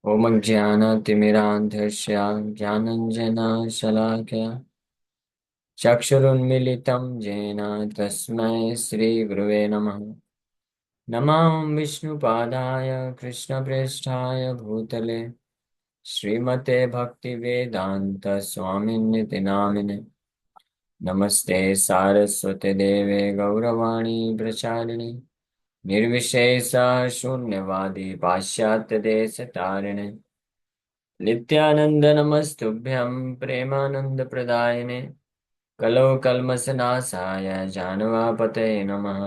ओम ज्ञानतिमिरान्धस्य ज्ञानञ्जनशलाकया चक्षुरुन्मीलितं येन तस्मै श्रीगुरुवे नमः। नमः विष्णुपादाय कृष्णप्रेष्ठाय भूतले श्रीमते भक्तिवेदान्त स्वामिन्निति नामिने। नमस्ते सारस्वते देवे गौरवाणी प्रचारिणे निर्विशेष शून्यवादी पाश्चात्यदेशतारिणे नित्यानंद नमस्तुभ्यं प्रेमानंदप्रदायिने कलौ कल्मषनाशाय जानवापतये नमः।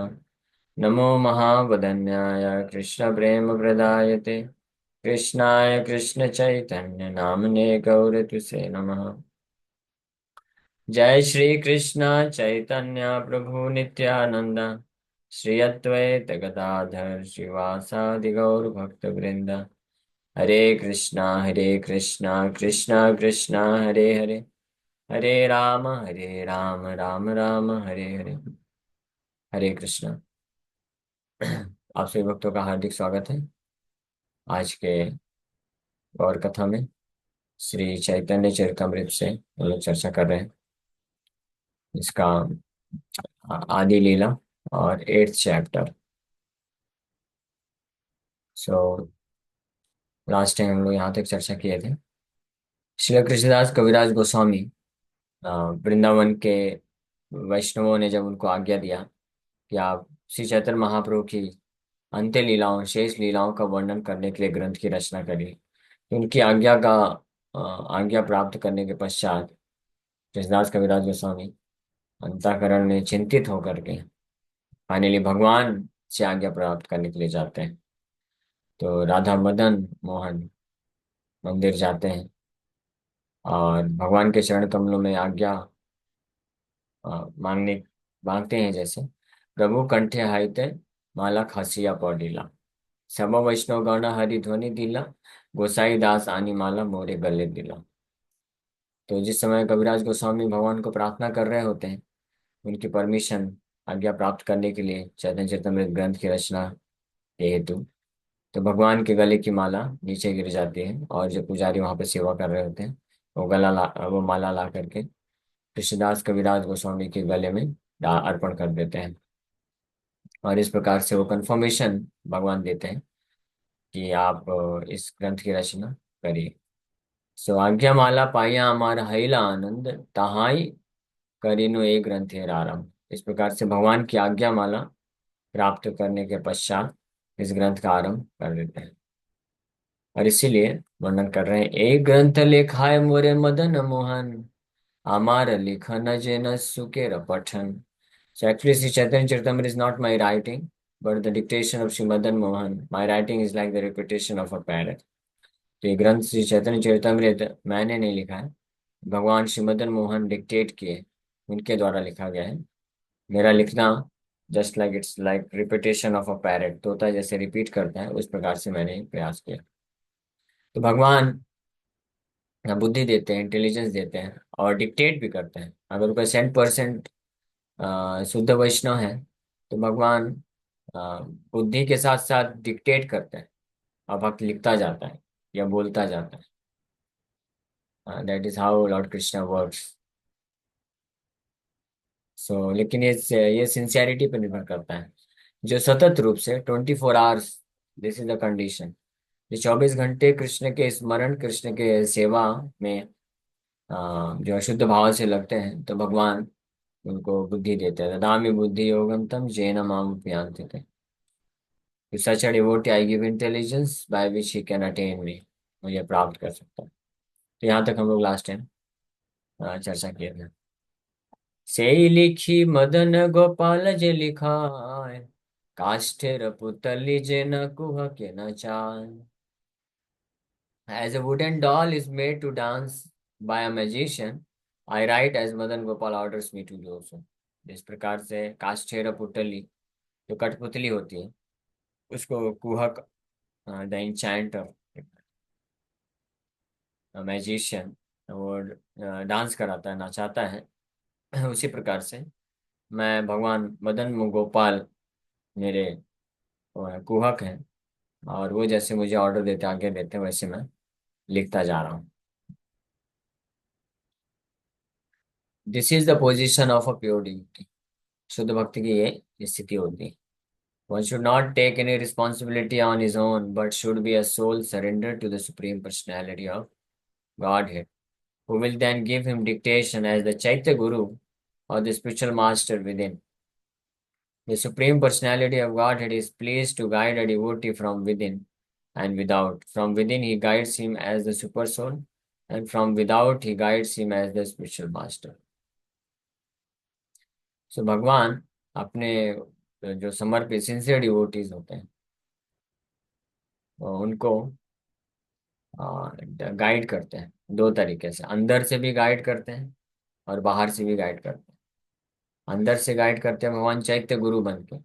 नमो महावदन्याय कृष्णप्रेमप्रदायते कृष्णाय कृष्णचैतन्य नामने गौरतुसे नमः। जय श्री कृष्ण चैतन्य प्रभु नित्यानंद श्री अद्वैत गदाधर श्रीवासादि गौर भक्त वृंद। हरे कृष्णा कृष्णा कृष्णा हरे हरे हरे राम राम राम हरे हरे। हरे कृष्णा। आप सभी भक्तों का हार्दिक स्वागत है आज के गौर कथा में। श्री चैतन्य चरितमृत से हम लोग चर्चा कर रहे हैं इसका आदि लीला और 8th chapter. So last time हम लोग यहाँ तक चर्चा किए थे। श्री कृष्णदास कविराज गोस्वामी वृंदावन के वैष्णवों ने जब उनको आज्ञा दिया कि आप श्री चैतन्य महाप्रभु की अंत्य लीलाओं शेष लीलाओं का वर्णन करने के लिए ग्रंथ की रचना करिए, तो उनकी आज्ञा प्राप्त करने के पश्चात कृष्णदास कविराज गोस्वामी अंतःकरण में चिंतित होकर के फाइनली भगवान से आज्ञा प्राप्त करने के लिए जाते हैं। तो राधा मदन मोहन मंदिर जाते हैं और भगवान के चरण कमलों में आज्ञा मांगने मांगते हैं, जैसे प्रभु कंठे हाइते माला खसिया पौडीला सब वैष्णव गण हरि ध्वनि दिला गोसाई दास आनी माला मोरे गले दिला। तो जिस समय कविराज गोस्वामी भगवान को प्रार्थना कर रहे होते हैं उनकी परमिशन आज्ञा प्राप्त करने के लिए चैतन्य चरितमृत ग्रंथ की रचना के हेतु, तो भगवान के गले की माला नीचे गिर जाती है और जो पुजारी वहां पे सेवा कर रहे होते हैं वो माला ला करके कृष्णदास कविराज गोस्वामी के गले में अर्पण कर देते हैं। और इस प्रकार से वो कंफर्मेशन भगवान देते हैं कि आप इस ग्रंथ की रचना करिए। सो आज्ञा माला पाइया हमारा हैला आनंद तहाई करीनु एक ग्रंथेर आरंभ। इस प्रकार से भगवान की आज्ञा माला प्राप्त करने के पश्चात इस ग्रंथ का आरंभ कर देते हैं। और इसीलिए वर्णन कर रहे हैं, एक ग्रंथ लेखाय मोरे मदन मोहन Amar लिखन जेन सुकेर पठन। So actually, Sri Chaitanya Charitamrita is not my writing, but the dictation of Sri Madan Mohan. My writing is like the repetition of a parrot. तो ये ग्रंथ श्री चैतन्य चरितमृत मैंने नहीं लिखा है, भगवान श्री मदन मोहन डिक्टेट किए, उनके द्वारा लिखा गया है। मेरा लिखना just like it's like repetition of a parrot, तोता जैसे रिपीट करता है उस प्रकार से मैंने प्रयास किया। तो भगवान बुद्धि देते हैं, इंटेलिजेंस देते हैं और डिक्टेट भी करते हैं। अगर कोई 100% शुद्ध वैष्णव है तो भगवान बुद्धि के साथ साथ डिक्टेट करते हैं और भक्त लिखता जाता है या बोलता जाता है। That is how Lord Krishna works. So लेकिन ये सिंसियरिटी पर निर्भर करता है। जो सतत रूप से 24 hours, this is the condition, जो 24 घंटे कृष्ण के स्मरण कृष्ण के सेवा में जो अशुद्ध भाव से लगते हैं, तो भगवान उनको बुद्धि देते हैं। ददामि बुद्धि योगम तम येन माम उपयान्ति ते। To such a devotee I give intelligence by which he can attain me, मुझे प्राप्त कर सकता है। तो यहाँ तक हम लोग लास्ट टाइम चर्चा किए थे। से लिखी मदन गोपाल जे लिखाय काष्ठेर पुतली जे न कुह के न चाय। As a wooden doll is made to dance by a magician, I write as Madan Gopal orders me to do so। जिस प्रकार से काष्ठेर पुतली जो कठपुतली होती है उसको कुहक द इंचैंटर मैजिशियन वो डांस कराता है, नचाता है, उसी प्रकार से मैं भगवान मदन गोपाल मेरे कुहक हैं और वो जैसे मुझे ऑर्डर देते आगे देते वैसे मैं लिखता जा रहा हूँ। This is the position of a pure devotee. शुद्ध भक्ति की ये स्थिति होती है। One should not take any responsibility on his own but should be a soul surrender to the supreme personality of Godhead, who will then give him dictation as the Chaitya Guru or the spiritual master within. The Supreme Personality of Godhead is pleased to guide a devotee from within and without. From within, he guides him as the Super Soul, and from without, he guides him as the spiritual master. So, भगवान अपने जो समर्पित sincere devotees होते हैं उनको guide करते हैं दो तरीके से, अंदर से भी गाइड करते हैं और बाहर से भी गाइड करते हैं। अंदर से गाइड करते हैं भगवान चैत्य गुरु बन के।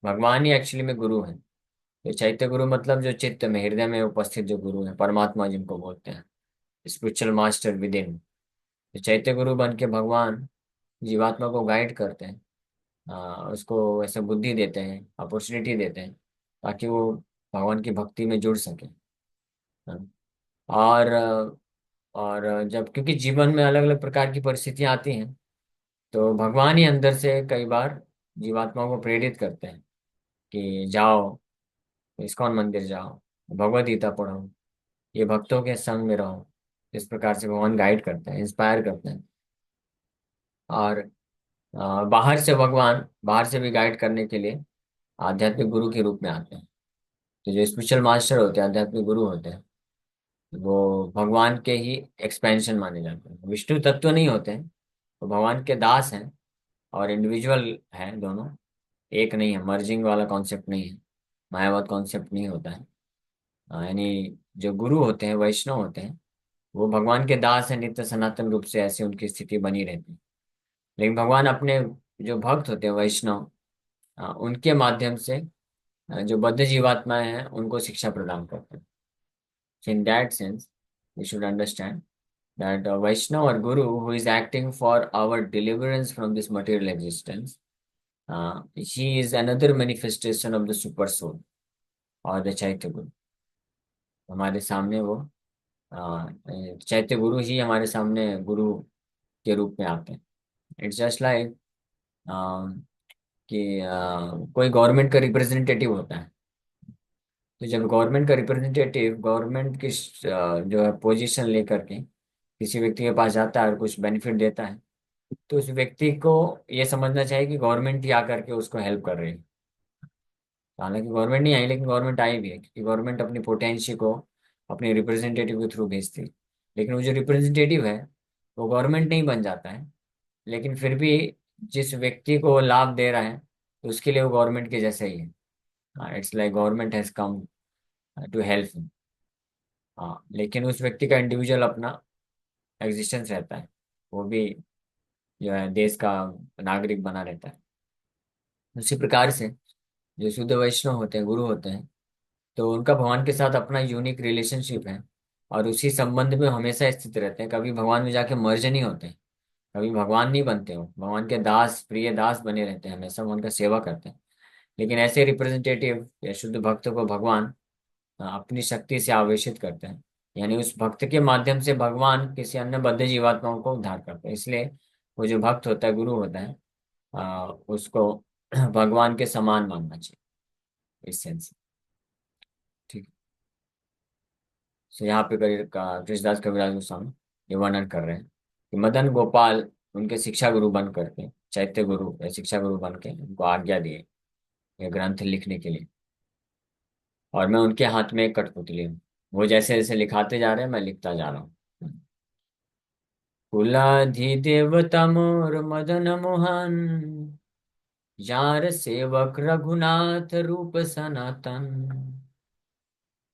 भगवान ही एक्चुअली में गुरु है। ये चैत्य गुरु मतलब जो चित्त में हृदय में उपस्थित जो गुरु है, परमात्मा जिनको बोलते हैं, स्पिरिचुअल मास्टर विद इन। तो चैत्य गुरु बन के भगवान जीवात्मा को गाइड करते हैं, उसको ऐसे बुद्धि देते हैं, अपॉर्चुनिटी देते हैं ताकि वो भगवान की भक्ति में जुड़ सके। हाँ। और जब क्योंकि जीवन में अलग अलग प्रकार की परिस्थितियां आती हैं तो भगवान ही अंदर से कई बार जीवात्मा को प्रेरित करते हैं कि जाओ, इस्कॉन मंदिर जाओ, भगवद गीता पढ़ो, ये भक्तों के संग में रहो। इस प्रकार से भगवान गाइड करते हैं, इंस्पायर करते हैं। और बाहर से भगवान बाहर से भी गाइड करने के लिए आध्यात्मिक गुरु के रूप में आते हैं। तो जो स्पिरिचुअल मास्टर होते हैं, आध्यात्मिक गुरु होते हैं, वो भगवान के ही एक्सपेंशन माने जाते हैं। विष्णु तत्व नहीं होते हैं, वो भगवान के दास हैं और इंडिविजुअल हैं दोनों। एक नहीं है, मर्जिंग वाला कॉन्सेप्ट नहीं है, मायावाद कॉन्सेप्ट नहीं होता है। यानी जो गुरु होते हैं, वैष्णव होते हैं, वो भगवान के दास हैं नित्य सनातन रूप से, ऐसी उनकी स्थिति बनी रहती है। लेकिन भगवान अपने जो भक्त होते हैं वैष्णव, उनके माध्यम से जो बद्ध जीवात्माएं हैं उनको शिक्षा प्रदान करते हैं। In that sense we should understand that Vaishnava or guru who is acting for our deliverance from this material existence, he is another manifestation of the super soul or the chaitya guru. हमारे सामने वो चैत्य गुरु ही हमारे सामने गुरु के रूप में आते हैं। इट्स जस्ट लाइक कि कोई गवर्नमेंट का रिप्रेजेंटेटिव होता है। तो जब गवर्नमेंट का रिप्रेजेंटेटिव गवर्नमेंट की जो है पोजीशन लेकर के किसी व्यक्ति के पास जाता है और कुछ बेनिफिट देता है, तो उस व्यक्ति को ये समझना चाहिए कि गवर्नमेंट ही आकर के उसको हेल्प कर रही है। हालांकि गवर्नमेंट नहीं आई, लेकिन गवर्नमेंट आई भी है क्योंकि गवर्नमेंट अपनी पोटेंशियल को अपने रिप्रेजेंटेटिव के थ्रू भेजती है। लेकिन वो जो रिप्रेजेंटेटिव है वो गवर्नमेंट नहीं बन जाता है, लेकिन फिर भी जिस व्यक्ति को वो लाभ दे रहा है तो उसके लिए वो गवर्नमेंट के जैसा ही है। It's like government has come to help. हाँ, लेकिन उस व्यक्ति का इंडिविजुअल अपना एग्जिस्टेंस रहता है, वो भी जो है देश का नागरिक बना रहता है। उसी प्रकार से जो शुद्ध वैष्णव होते हैं, गुरु होते हैं, तो उनका भगवान के साथ अपना यूनिक रिलेशनशिप है और उसी संबंध में हमेशा स्थित रहते हैं। कभी भगवान में जाके मर्ज नहीं होते, कभी भगवान नहीं बनते हो, भगवान के दास, प्रिय दास बने रहते हैं, हमेशा भगवान का सेवा करते हैं। लेकिन ऐसे रिप्रेजेंटेटिव या शुद्ध भक्त को भगवान अपनी शक्ति से आवेशित करते हैं। यानी उस भक्त के माध्यम से भगवान किसी अन्य बद्ध जीवात्माओं को उद्धार करते हैं। इसलिए वो जो भक्त होता है, गुरु होता है, उसको भगवान के समान मानना चाहिए इस सेंस। ठीक है। तो यहाँ पे कृष्णदास कविराज गोस्वामी ये वर्णन कर रहे हैं कि मदन गोपाल उनके शिक्षा गुरु बन करके, चैत्य गुरु या शिक्षा गुरु बन के उनको आज्ञा दिए ये ग्रंथ लिखने के लिए। और मैं उनके हाथ में एक कठपुतली हूँ, वो जैसे जैसे लिखाते जा रहे हैं मैं लिखता जा रहा हूँ। कुलाधिदेव तमोर मदन मोहन, जार सेवक रघुनाथ रूप सनातन।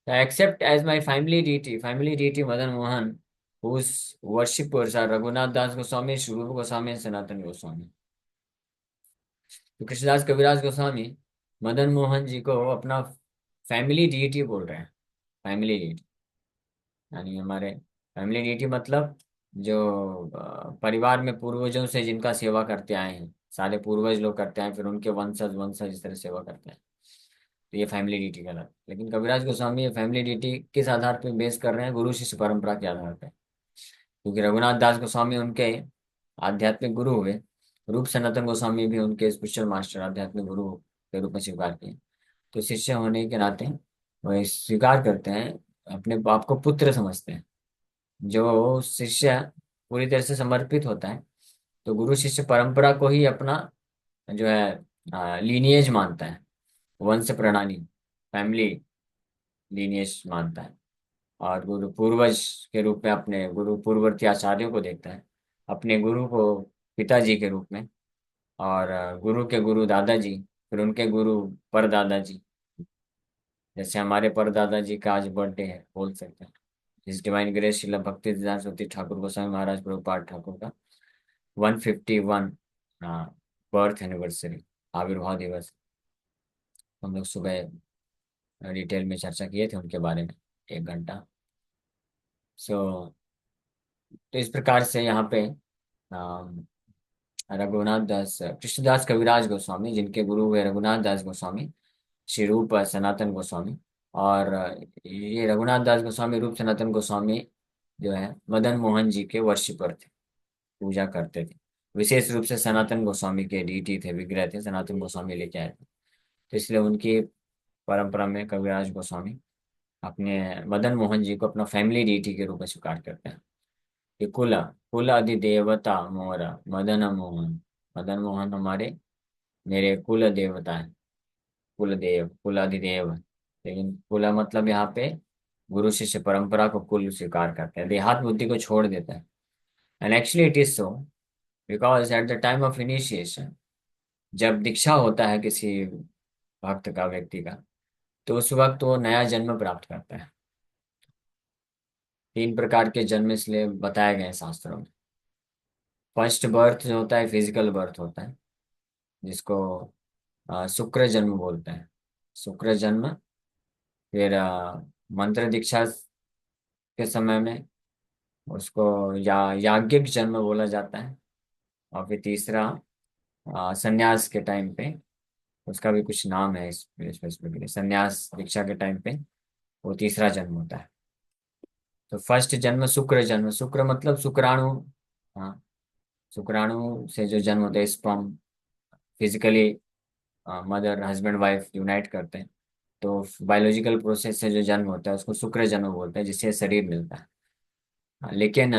Except as my family deity Madan Mohan, whose worshippers are Raghunath Das Goswami, Shri Rupa Goswami, and Sanatan Goswami. तो कृष्णदास कविराज गोस्वामी मदन मोहन जी को अपना फैमिली डीटी बोल रहे हैं। फैमिली डीटी यानी हमारे फैमिली डीटी मतलब जो परिवार में पूर्वजों से जिनका सेवा करते आए हैं, सारे पूर्वज लोग करते हैं, फिर उनके वंशज वंशज इस तरह सेवा करते हैं। तो ये फैमिली डीटी कहलाता है। लेकिन कविराज गोस्वामी ये फैमिली डीटी किस आधार पे बेस कर रहे हैं? गुरु शिष्य परंपरा के आधार पे। क्योंकि रघुनाथ दास गोस्वामी उनके आध्यात्मिक गुरु हुए, रूप सनातन गोस्वामी भी उनके स्पिरिचुअल मास्टर आध्यात्मिक गुरु के रूप में स्वीकार किए। तो शिष्य होने के नाते वह स्वीकार करते हैं, अपने आप को पुत्र समझते हैं। जो शिष्य पूरी तरह से समर्पित होता है, तो गुरु शिष्य परंपरा को ही अपना जो है लीनिएज मानता है, वंश प्रणाली, फैमिली लीनिएज मानता है। और गुरु पूर्वज के रूप में अपने गुरु पूर्ववर्ती आचार्यों को देखता है, अपने गुरु को पिताजी के रूप में, और गुरु के गुरु दादाजी, फिर उनके गुरु परदादा जी। जैसे हमारे परदादा जी का आज बर्थडे है, बोल सकते हैं। इस डिवाइन ग्रेस शिला भक्ति सिद्धांत सरस्वती ठाकुर गोस्वामी महाराज प्रभुपाद ठाकुर का 151 बर्थ एनिवर्सरी, आविर्भाव दिवस। हम लोग सुबह डिटेल में चर्चा किए थे उनके बारे में, 1 घंटा। सो तो इस प्रकार से यहाँ पे अम, रघुनाथ दास कृष्णदास कविराज गोस्वामी, जिनके गुरु हुए रघुनाथ दास गोस्वामी, श्री रूप सनातन गोस्वामी। और ये रघुनाथ दास गोस्वामी रूप सनातन गोस्वामी जो है मदन मोहन जी के वर्शिपर थे, पूजा करते थे। विशेष रूप से सनातन गोस्वामी के डीटी थे, विग्रह थे, सनातन गोस्वामी लेके आए थे। तो इसलिए उनकी परंपरा में कविराज गोस्वामी अपने मदन मोहन जी को अपना फैमिली डीटी के रूप में स्वीकार करते हैं। कि कुल कुल अधिदेवता मोरा मदन मोहन। मदन मोहन हमारे मेरे कुल देवता है, कुल देव, कुल अधिदेव। लेकिन कुल मतलब यहाँ पे गुरु शिष्य परंपरा को कुल स्वीकार करते हैं, देहात बुद्धि को छोड़ देता है। And actually it is so, because at the time of initiation, जब दीक्षा होता है किसी भक्त का, व्यक्ति का, तो उस वक्त वो नया जन्म प्राप्त करता है। 3 प्रकार के जन्म इसलिए बताए गए हैं शास्त्रों में। फर्स्ट बर्थ जो होता है फिजिकल बर्थ होता है, जिसको शुक्र जन्म बोलते हैं। शुक्र जन्म। फिर मंत्र दीक्षा के समय में उसको याज्ञिक जन्म बोला जाता है। और फिर तीसरा संन्यास के टाइम पे, उसका भी कुछ नाम है, इस स्पेसिफिकली संन्यास दीक्षा के टाइम पे वो तीसरा जन्म होता है। तो फर्स्ट जन्म शुक्र जन्म, शुक्र मतलब शुक्राणु। हाँ, शुक्राणु से जो जन्म होता है, sperm, physically mother husband wife unite करते हैं, तो बायोलॉजिकल प्रोसेस से जो जन्म होता है उसको शुक्र जन्म बोलते हैं, जिससे शरीर मिलता है। लेकिन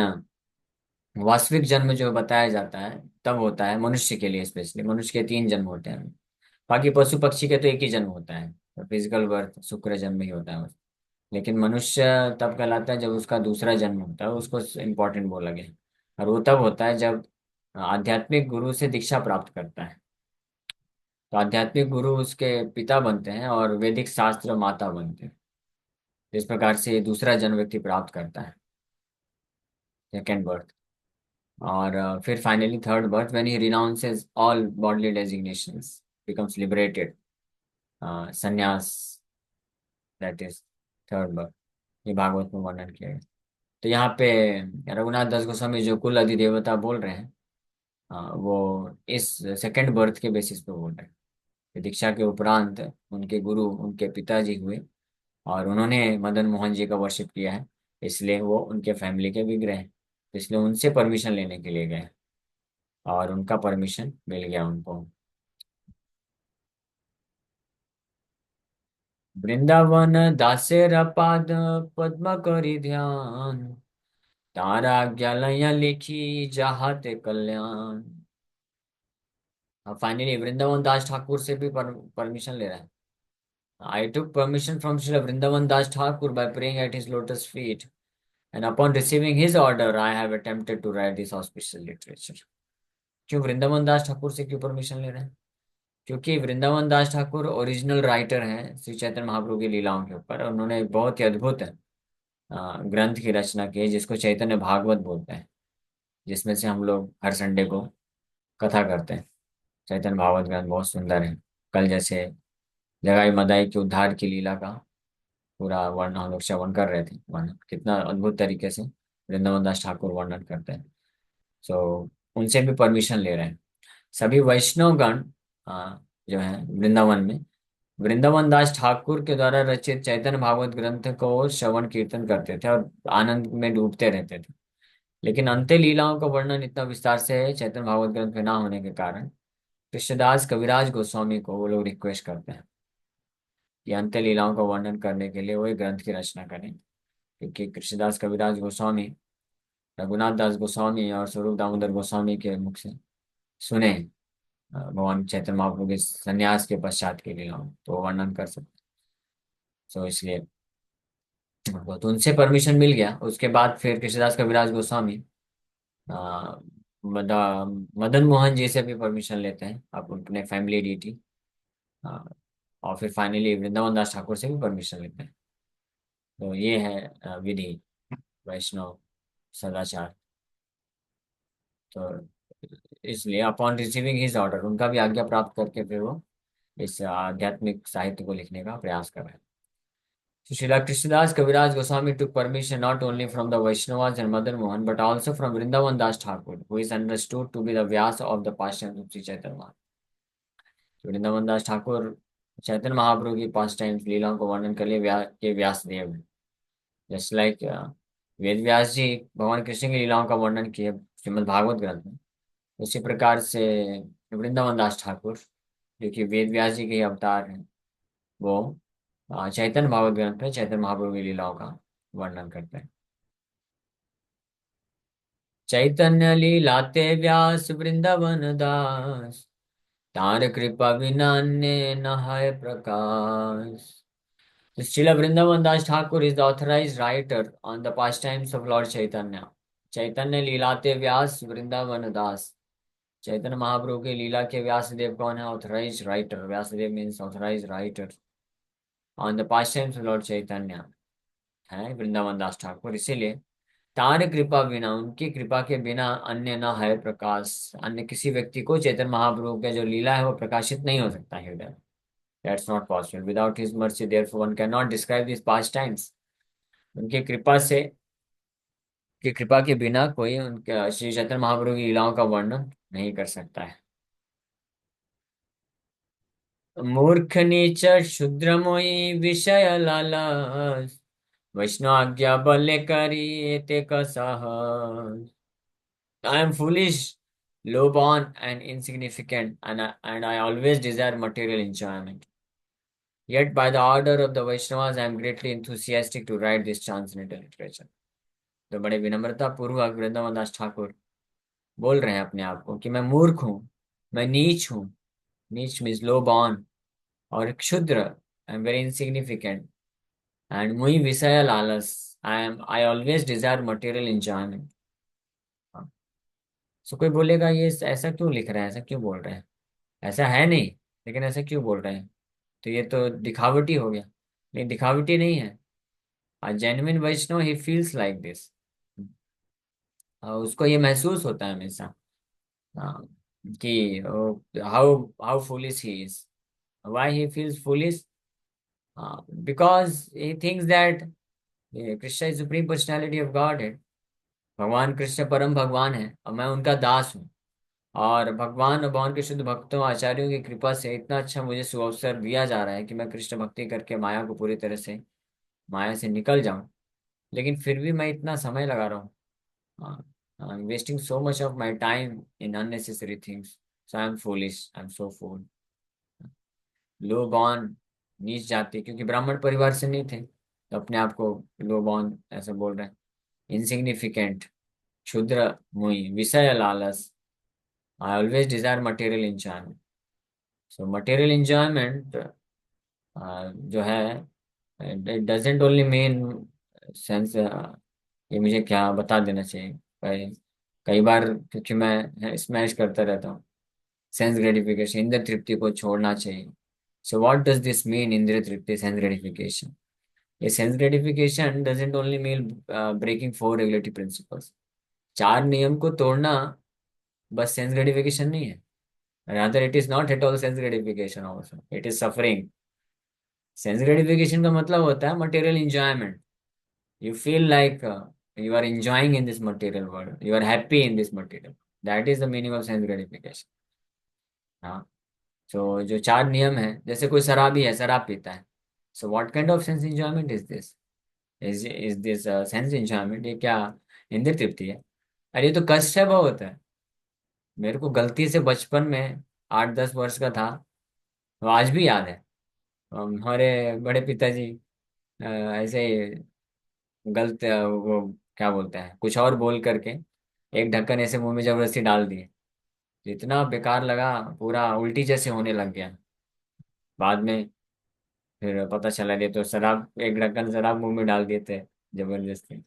वास्तविक जन्म जो बताया जाता है तब होता है मनुष्य के लिए, स्पेशली मनुष्य के 3 जन्म होते हैं। बाकी पशु पक्षी के तो एक ही जन्म होता है, तो फिजिकल बर्थ शुक्र जन्म ही होता है। लेकिन मनुष्य तब कहलाता है जब उसका दूसरा जन्म होता है, उसको इम्पोर्टेंट बोला गया है। और वो तब होता है जब आध्यात्मिक गुरु से दीक्षा प्राप्त करता है। तो आध्यात्मिक गुरु उसके पिता बनते हैं और वैदिक शास्त्र माता बनते हैं। इस प्रकार से दूसरा जन्म व्यक्ति प्राप्त करता है, सेकेंड बर्थ। और फिर finally third birth, when he renounces all bodily designations, becomes liberated, संन्यास, दैट इज थर्ड बर्थ। ये भागवत में वर्णन किया गया। तो यहाँ पे रघुनाथ दास गोस्वामी जो कुल अधिदेवता बोल रहे हैं, वो इस सेकंड बर्थ के बेसिस पे बोल रहे हैं कि दीक्षा के उपरांत उनके गुरु उनके पिताजी हुए, और उन्होंने मदन मोहन जी का वर्शिप किया है, इसलिए वो उनके फैमिली के विग्रह हैं। तो इसलिए उनसे परमिशन लेने के लिए गए, और उनका परमिशन मिल गया उनको। वृंदावन दासेर पाद पद्म करी ध्यान, तारा आज्ञा लया लिखी चाहते कल्याण। फाइनली वृंदावन दास ठाकुर से भी परमिशन ले रहा है। I took permission from Srila Vrindavan Das Thakur by praying at his lotus feet, and upon receiving his order, I have attempted to write this auspicious literature. क्यों वृंदावन दास ठाकुर से क्यों परमिशन ले रहे हैं? क्योंकि वृंदावन दास ठाकुर ओरिजिनल राइटर हैं श्री चैतन्य महाप्रभु की लीलाओं के ऊपर। उन्होंने एक बहुत ही अद्भुत ग्रंथ की रचना की है, जिसको चैतन्य भागवत बोलते हैं, जिसमें से हम लोग हर संडे को कथा करते हैं। चैतन्य भागवत ग्रंथ बहुत सुंदर है। कल जैसे जगाई मदाई के उद्धार की लीला का पूरा वर्ण हम लोग श्रवण कर रहे थे, वर्णन कितना अद्भुत तरीके से वृंदावन दास ठाकुर वर्णन करते हैं। सो उनसे भी परमिशन ले रहे हैं। सभी वैष्णवगण जो है वृंदावन में, वृंदावन दास ठाकुर के द्वारा रचित चैतन्य भागवत ग्रंथ को श्रवण कीर्तन करते थे और आनंद में डूबते रहते थे। लेकिन अंत्य लीलाओं का वर्णन इतना विस्तार से है चैतन्य भागवत ग्रंथ में ना होने के कारण कृष्णदास कविराज गोस्वामी को वो लोग रिक्वेस्ट करते हैं कि अंत्य लीलाओं का वर्णन करने के लिए वो एक ग्रंथ की रचना करें, क्योंकि कृष्णदास कविराज गोस्वामी रघुनाथ दास गोस्वामी और स्वरूप दामोदर गोस्वामी के मुख से सुने भगवान चैतन्य महाप्रभु के संन्यास के पश्चात की लीलाओं तो वर्णन कर सकते। तो इसलिए वो तो उनसे परमिशन मिल गया। उसके बाद फिर कृष्णदास कविराज गोस्वामी अ, मदन मोहन जी से भी परमिशन लेते हैं, आप अपने फैमिली डीटी। और फिर फाइनली वृंदावन दास ठाकुर से भी परमिशन लेते हैं। तो ये है विधि वैष्णव सदाचार। तो इसलिए अपॉन रिसीविंग हिज ऑर्डर, उनका भी आज्ञा प्राप्त करके फिर वो इस आध्यात्मिक साहित्य को लिखने का प्रयास कर रहे हैं। So Srila Krishnadas Kaviraj Goswami took permission not only from the Vaishnavas and Madan Mohan, but also from Vrindavan Das Thakur, who is understood to be the Vyasa of the pastimes of Sri Chaitanya Mahaprabhu. तो वृंदावन दास ठाकुर चैतन्य महाप्रभु की पास times लीलाओं को वर्णन के लिए व्यास देव हैं। Just like Ved Vyas जी भगवान कृष्ण की लीलाओं का वर्णन किए श्रीमद् भागवत ग्रंथ में, उसी प्रकार से वृंदावन दास ठाकुर जो कि वेद व्यास जी के ही अवतार हैं, वो चैतन्य भागवत ग्रंथ में चैतन्य महाप्रभु की लीलाओं का वर्णन करते हैं। चैतन्य लीलाते व्यास वृंदावन दास, तार कृपा बिना अन्य न है प्रकाश। So Srila Vrindavan Das Thakur is the authorized writer on the pastimes of Lord Chaitanya. चैतन्य लीलाते व्यास वृंदावन दास, चैतन्य महाप्रभु के लीला के व्यास देव कौन है? Authorise writer. Vyasa Dev means authorise writer on the pastimes of Lord Chaitanya है वृंदावन दास ठाकुर। इसीलिए तार कृपा बिना, उनकी कृपा के बिना अन्य न है प्रकाश, अन्य किसी व्यक्ति को चैतन्य महाप्रभु का जो लीला है वो प्रकाशित नहीं हो सकता हृदय। That's not possible. Without his mercy, therefore, one cannot describe these pastimes. उनकी कृपा से, की कृपा के बिना कोई उनके श्री चैतन्य महाप्रभु की लीलाओं का वर्णन नहीं कर सकता है। मूर्ख नीच क्षुद्र मोहि विषय लालच, वैष्णव आज्ञा बल करी ते कसहज। I am foolish, low-born, and insignificant, and I always desire material enjoyment. Yet, by the order of the Vaishnavas, I am greatly enthusiastic to write this transcendental literature. तो बड़े विनम्रता पूर्वक वृंदावन दास ठाकुर बोल रहे हैं अपने आप को कि मैं मूर्ख हूँ, मैं नीच हूँ। नीच मीन्स लो बॉर्न, और क्षुद्र, I am very insignificant, and मुई विषय लालस, I always desire material enjoyment. So कोई बोलेगा ये ऐसा क्यों लिख रहे हैं, ऐसा क्यों बोल रहे हैं? ऐसा है नहीं, लेकिन ऐसा क्यों बोल रहे हैं? तो ये तो दिखावटी हो गया। नहीं, दिखावटी नहीं है। A genuine Vaishnava he feels like this. उसको ये महसूस होता है हमेशा हाँ, कि how how foolish he is. Why he feels foolish? Because he thinks that Krishna is supreme personality of God है। भगवान कृष्ण परम भगवान है और मैं उनका दास हूँ। और भगवान और भगवान के शुद्ध भक्तों आचार्यों की कृपा से इतना अच्छा मुझे सुअवसर दिया जा रहा है कि मैं कृष्ण भक्ति करके माया को पूरी तरह से, माया से निकल जाऊं। लेकिन फिर भी मैं इतना समय लगा रहा हूँ, I am wasting so much of my time in unnecessary things. So I am foolish, I am so fool. Low born, नीच जाति, क्योंकि ब्राह्मण परिवार से नहीं थे तो अपने आप को लो बॉर्न ऐसा बोल रहे हैं। इनसिग्निफिकेंट, क्षुद्र मुई विषय लालस, I always desire material enjoyment. So material enjoyment जो है, it doesn't only mean sense. ये मुझे क्या बता देना चाहिए? कई कई बार, क्योंकि मैं स्मैश करता रहता हूँ, सेंस ग्रेटिफिकेशन, इंद्र तृप्ति को छोड़ना चाहिए। So what does this mean, indra tripti, sense gratification? ये sense gratification doesn't only mean breaking four regulatory principles. चार नियम को तोड़ना बस सेंस ग्रेटिफिकेशन नहीं है। Rather it is not at all sense gratification also, it is suffering. Sense gratification का मतलब होता है material enjoyment. You feel like you are enjoying in this material world. You are happy in this material. That is the meaning of sense gratification. हाँ, तो जो चार नियम है, जैसे कोई शराबी है, शराब पीता है, so what kind of sense enjoyment is this? Is this sense enjoyment? ये क्या इंद्रिय तृप्ति है? अरे ये तो कष्ट है बहुत है। मेरे को गलती से बचपन में 8-10 वर्ष का था, तो आज भी याद है। हमारे बड़े पिताजी ऐसे ही गलत वो क्या बोलते हैं, कुछ और बोल करके एक ढक्कन ऐसे मुंह में जबरदस्ती डाल दिए। तो इतना बेकार लगा, पूरा उल्टी जैसे होने लग गया। बाद में फिर पता चला ये तो शराब, एक ढक्कन शराब मुंह में डाल दिए थे जबरदस्ती।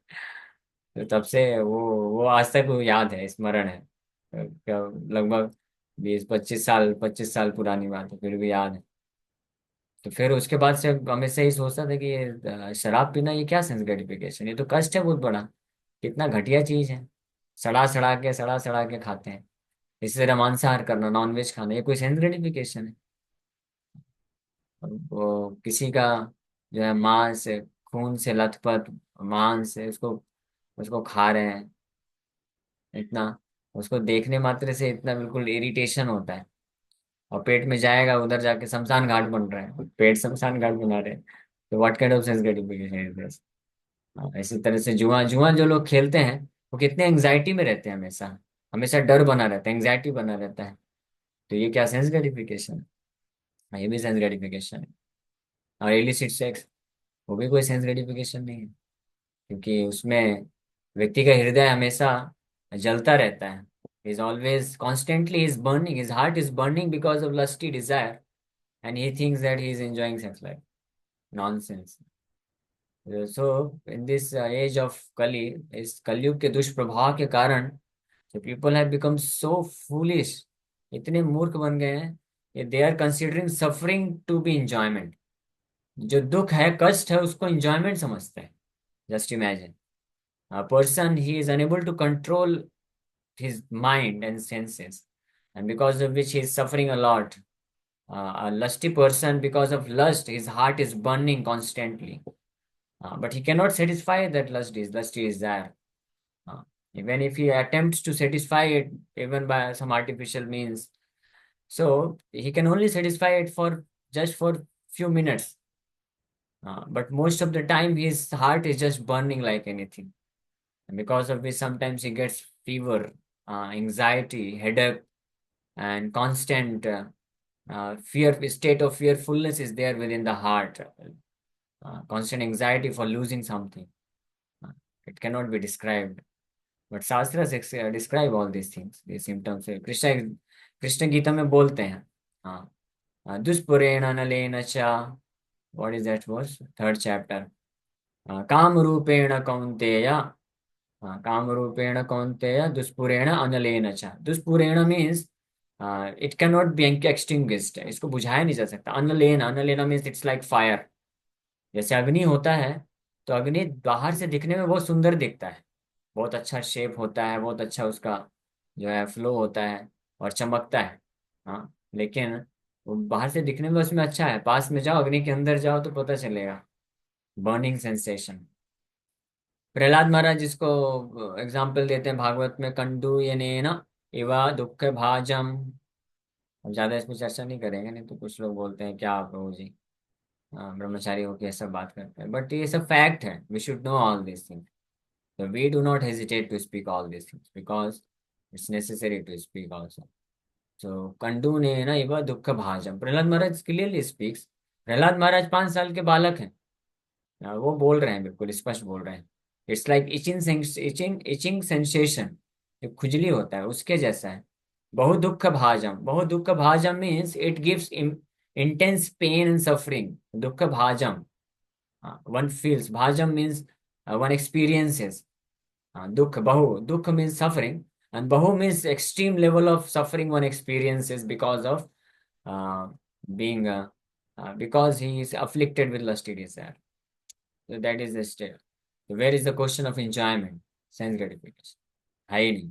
तो तब से वो आज तक वो याद है, स्मरण है। क्या, लगभग 20-25 साल, 25 साल पुरानी बात है, फिर भी याद है। तो फिर उसके बाद से हमेशा ही सोचता था कि ये शराब पीना ये क्या सेंस ग्रेटिफिकेशन, ये तो कष्ट है बहुत बड़ा। कितना घटिया चीज है। सड़ा सड़ा के खाते हैं। इसी तरह मांसाहार करना, नॉनवेज खाना, ये कोई सेंस ग्रेटिफिकेशन है? वो किसी का जो है मांस है, खून से लथपथ मांस है, उसको उसको खा रहे हैं। इतना उसको देखने मात्र से इतना बिल्कुल इरिटेशन होता है। और पेट में जाएगा, उधर जाके शमशान घाट बन रहा है, पेट शमशान घाट बना रहे हैं। तो what kind of sense gratification is this? इसी तरह से जुआ जुआ जो लोग खेलते हैं, वो कितने एंग्जाइटी में रहते हैं हमेशा। हमेशा डर बना रहता है, एंग्जाइटी बना रहता है। तो ये क्या सेंस ग्रेटिफिकेशन? ये भी सेंस ग्रेटिफिकेशन है। और इलिसिट सेक्स, वो भी कोई सेंस ग्रेटिफिकेशन नहीं है, क्योंकि उसमें व्यक्ति का हृदय हमेशा जलता रहता है। Is always constantly is burning, his heart is burning because of lusty desire, and he thinks that he is enjoying sex life. Nonsense. So in this age of Kali, इस कलयुग के दुष्प्रभाव के कारण, so people have become so foolish, इतने मूर्ख बन गए हैं, they are considering suffering to be enjoyment. जो दुख है, कष्ट है, उसको इंजॉयमेंट समझते हैं। Just imagine a person, he is unable to control his mind and senses, and because of which he is suffering a lot. A lusty person, because of lust, his heart is burning constantly, but he cannot satisfy that lusty desire. Uh, Even if he attempts to satisfy it, even by some artificial means, so he can only satisfy it for just for few minutes. But most of the time, his heart is just burning like anything, and because of which sometimes he gets fever, anxiety, headache, and constant fear. State of fearfulness is there within the heart. Constant anxiety for losing something. Uh, it cannot be described. But शास्त्र describe all these things, these symptoms. Krishna Gita में बोलते हैं। हाँ, दुष्पुरेण नलेन च, what is that verse, third chapter. काम रूपेण कौन्तेय, काम रूपेण कौन्तेय दुष्पुरेण अनलेन च। दुष्पुरेण means it can not be extinguished, इसको बुझाया नहीं जा सकता। अनलेन, अनलेन मीन्स इट्स लाइक फायर। जैसे अग्नि होता है, तो अग्नि बाहर से दिखने में बहुत सुंदर दिखता है, बहुत अच्छा शेप होता है, बहुत अच्छा उसका जो है फ्लो होता है, और चमकता है। हाँ, लेकिन वो बाहर से दिखने में उसमें अच्छा है, पास में जाओ, अग्नि के अंदर जाओ तो पता चलेगा, बर्निंग सेंसेशन। प्रहलाद महाराज जिसको एग्जाम्पल देते हैं भागवत में, कंडू येनेन इवा दुख भाजम। हम ज्यादा इस पर चर्चा नहीं करेंगे, नहीं तो कुछ लोग बोलते हैं क्या आप प्रभु जी ब्रह्मचारी होकर सब बात करते हैं, बट ये सब फैक्ट है, we should know all this thing. So we do not hesitate to speak all these things because it's necessary to speak also. So कंडूनेन इव दुख भाजम, प्रहलाद महाराज क्लियरली स्पीक्स। प्रहलाद महाराज 5 साल के बालक हैं। वो बोल रहे हैं, बिल्कुल स्पष्ट बोल रहे हैं। इट्स लाइक इचिंग सेंसेशन, जो खुजली होता है उसके जैसा है। बहु दुख भाजम, बहु दुख भाजम means it gives intense pain and suffering. दुख भाजम, वन फील्स, भाजम means one experiences. Dukh, Bahu. Dukh means suffering, and Bahu means extreme level of suffering one experiences because of uh, being, because he is afflicted with lusty desire. So that is the state. So where is the question of enjoyment, sense gratification? है ही नहीं।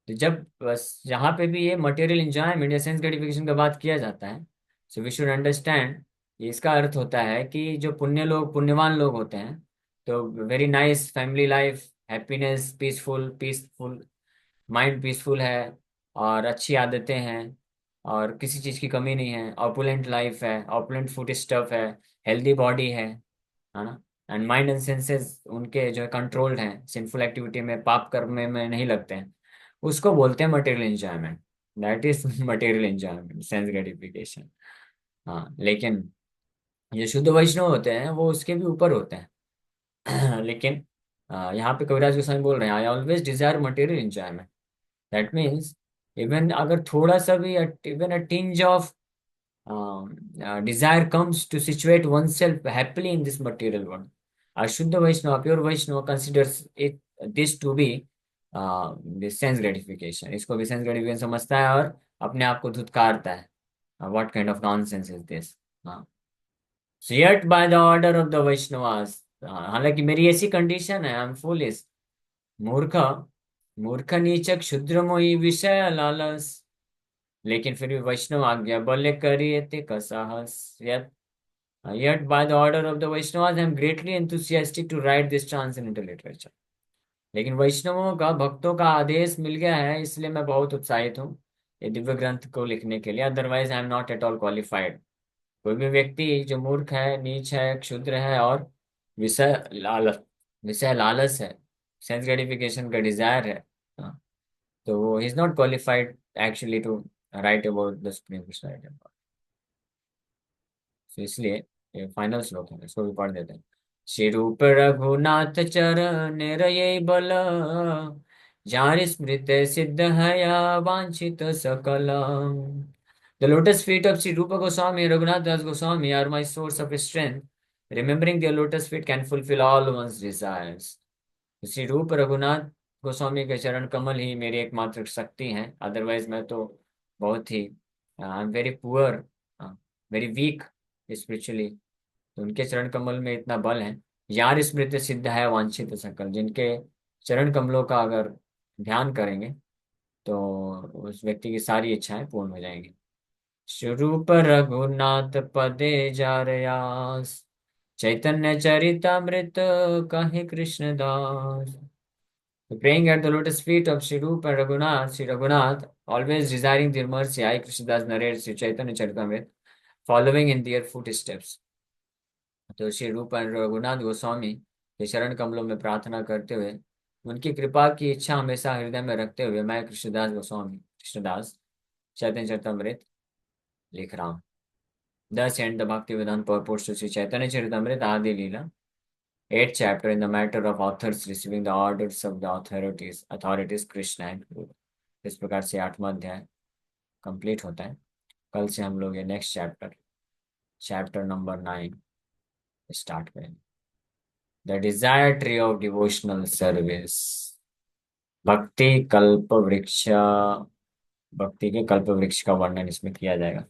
तो जब बस जहाँ पे भी ये material enjoyment या सेंस ग्रेटिफिकेशन का बात किया जाता है, सो वी शुड अंडरस्टैंड, इसका अर्थ होता है कि जो पुण्यवान लोग होते हैं, तो very nice family life, happiness, peaceful peaceful mind, peaceful है, और अच्छी आदतें हैं, और किसी चीज की कमी नहीं है, ऑपुलेंट लाइफ है, ऑपुलेंट फूड स्टफ है, हेल्दी बॉडी है ना। एंड माइंड एंड सेंसेस उनके जो है कंट्रोल्ड हैं, सिंफुल एक्टिविटी में, पाप करने में नहीं लगते हैं। उसको बोलते हैं material enjoyment. That is material enjoyment, sense gratification. हाँ, लेकिन ये शुद्ध वैष्णव होते हैं वो उसके भी ऊपर होते हैं। लेकिन यहाँ पे कविराज गोस्वामी बोल रहे हैं, I always desire material enjoyment. That means even अगर थोड़ा सा भी, even a tinge of desire comes to situate oneself happily in this material world. A Shuddha Vaishnava, pure Vaishnava considers this to be this sense gratification. इसको भी sense gratification समझता है और अपने आप को धुतकारता है। What kind of nonsense is this? हाँ, so yet by the order of the Vaishnavas, हालांकि मेरी ऐसी कंडीशन है, आई एम फूलिश, मूर्ख, मूर्ख नीचक क्षुद्र मोही विषय लालस, लेकिन फिर भी वैष्णव आज्ञा बल्ले करिए ते कसहस। Yet, by the order of the Vaishnavas, I am greatly enthusiastic to write this transcendental literature. लेकिन वैष्णवों का, भक्तों का आदेश मिल गया है, इसलिए मैं बहुत उत्साहित हूँ ये दिव्य ग्रंथ को लिखने के लिए। Otherwise I am not at all qualified. कोई भी व्यक्ति जो मूर्ख है, नीच है, क्षुद्र है और विषय लालच, विषय लालच है, सेंस ग्रेटिफिकेशन का डिजायर है, हाँ, तो वो is not qualified actually to write about the supreme Krishna. तो इसलिए ये फाइनल श्लोक है, इसको भी पढ़ देते हैं। श्री रूप रघुनाथ चरण ये बल, जार स्मृत सिद्ध है या वांछित सकल। The lotus feet of Sri Rupa Goswami and Raghunath Das Goswami are my source of strength. Remembering their lotus feet can fulfill all one's desires. Shri रूप रघुनाथ गोस्वामी के चरण कमल ही मेरी एकमात्र शक्ति हैं। अदरवाइज मैं तो बहुत ही, I am very poor, very weak spiritually. तो उनके चरण कमल में इतना बल है। यार स्मृत सिद्ध है वांछित सकल, जिनके चरण कमलों का अगर ध्यान करेंगे तो उस व्यक्ति की सारी इच्छाएं पूर्ण हो जाएंगी। स्वरूप रघुनाथ पदे जारयास, चैतन्य चरितामृत कहे Krishnadas. Praying at the lotus feet of Sri Rupa and Raghunath, Sri Raghunath, always desiring their mercy, I Krishnadas narrates Sri Chaitanya Charitamrita, following in their footsteps. तो श्री रूप और रघुनाथ गोस्वामी के शरण कमलों में प्रार्थना करते हुए, उनकी कृपा की इच्छा हमेशा हृदय में रखते हुए, मैं कृष्णदास गोस्वामी, कृष्णदास चैतन्य चरितमृत लिख रहा हूँ। Thus end the Bhakti Vedanta purports to Sri Chaitanya Charitamrita Adi Leela, 8th chapter in the matter of authors receiving the orders of the authorities Krishna and Guru। इस प्रकार से 8वां अध्याय कंप्लीट होता है। कल से हम लोग ये next chapter, chapter number 9 start करेंगे। The desire tree of devotional service. Bhakti Kalpa वृक्ष, भक्ति के कल्प वृक्ष का वर्णन इसमें किया जाएगा।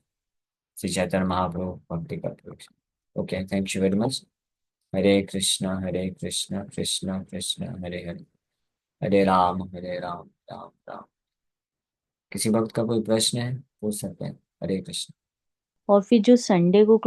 Shri Chaitanya Mahaprabhu Bhakti Kalpa Vriksha. Okay, thank you very much. Hare Krishna Krishna Krishna Hare Hare, Hare Ram Ram Ram. किसी वक्त का कोई प्रश्न है पूछ सकते हैं। हरे कृष्ण। और फिर जो संडे को